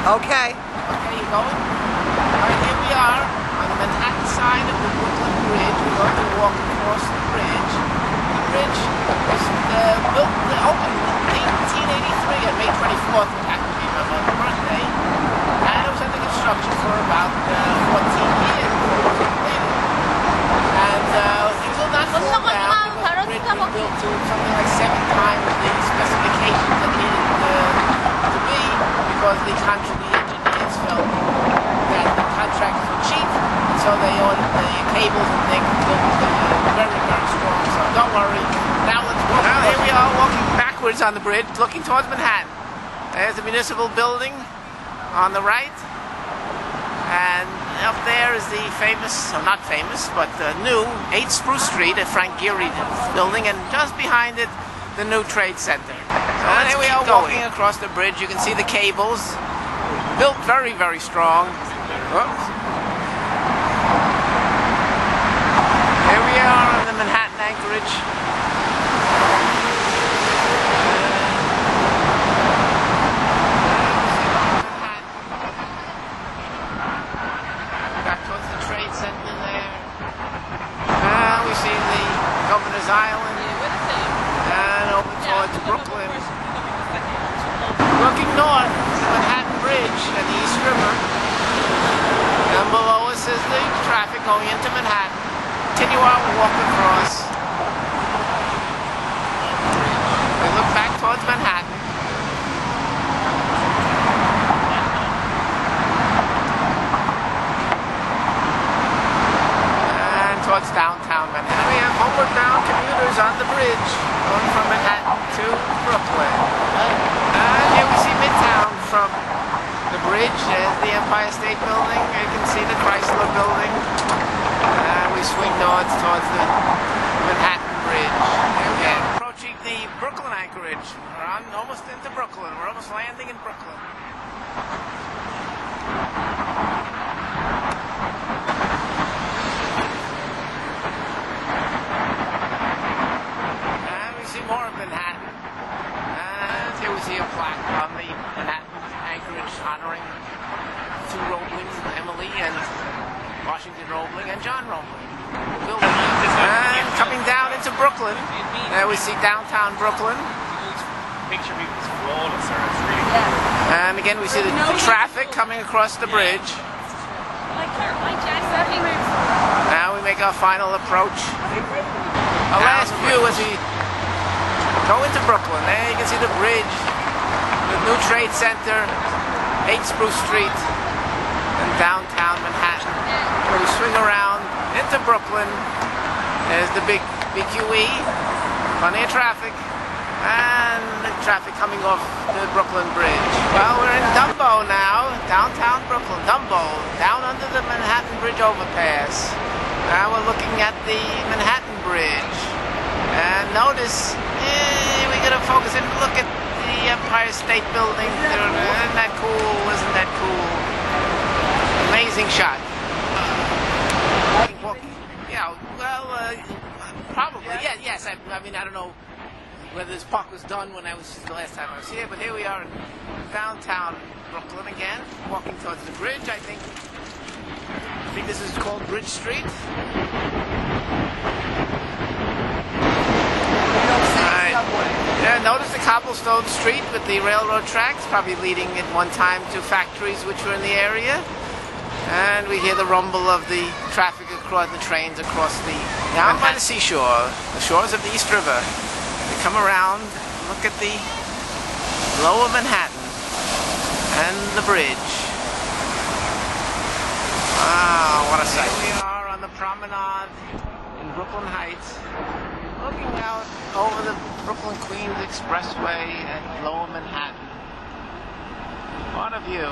Okay. Okay, you going? Alright, here we are on the Manhattan side of the Brooklyn Bridge. We're going to walk across the bridge. The bridge was opened in 1883 on May 24th, which happened to be my mother's birthday. And it was under construction for about 14 years before it was completed. And it will not fall down because the bridge was built to something like 7 times the specifications that needed to be, because the engineers felt that the contractors were cheap, and so they ordered the cables and things built very, very strong. So don't worry. Now let's walk. Now here we are walking backwards on the bridge, looking towards Manhattan. There's the municipal building on the right, and up there is the famous, well, not famous, but new 8 Spruce Street, a Frank Gehry building, and just behind it, the new Trade Center. So here we are walking across the bridge. You can see the cables, built very, very strong. Oops. Here we are on the Manhattan Anchorage. Back towards the Trade Center there. And we see the Governor's Island. And over towards Brooklyn. Looking north, Manhattan Bridge and the East River. And below us is the traffic going into Manhattan. Continue our walk across. We look back towards Manhattan. And towards downtown Manhattan. We have homeward bound commuters on the bridge going from Manhattan to Brooklyn. And here we see Midtown from the bridge. There's the Empire State Building. You can see the Chrysler Building. And we swing north towards the Manhattan Bridge. Here we are approaching the Brooklyn Anchorage. We're almost into Brooklyn. We're almost landing in Brooklyn. And we see more of Manhattan. And here we see a plaque on the Manhattan Anchorage honoring 2 Roeblings, Emily and Washington Roebling and John Roebling. And coming down into Brooklyn, there we see downtown Brooklyn. Picture me was flawless, sir. It's really cool. And again we see the traffic coming across the bridge. Now we make our final approach. Our last view as we go into Brooklyn. There you can see the bridge, the new Trade Center, 8 Spruce Street, and downtown Manhattan. We swing around into Brooklyn. There's the big BQE, plenty of traffic, and the traffic coming off the Brooklyn Bridge. Well, we're in Dumbo now, downtown Brooklyn. Dumbo, down under the Manhattan Bridge overpass. Now we're looking at the Manhattan Bridge. And notice, we gotta focus and look at the Empire State Building. Isn't that cool? Isn't that cool? Amazing shot. Yeah, well, probably. Yeah, yes. I mean, I don't know whether this park was done when the last time I was here, but here we are in downtown Brooklyn again, walking towards the bridge. I think this is called Bridge Street. Yeah, notice the cobblestone street with the railroad tracks, probably leading at one time to factories which were in the area. And we hear the rumble of the traffic across the trains across the down by the seashore, the shores of the East River. We come around, look at the lower Manhattan and the bridge. Wow, what a sight. Here we are on the promenade in Brooklyn Heights, looking out over the Brooklyn-Queens Expressway at lower Manhattan. What a view.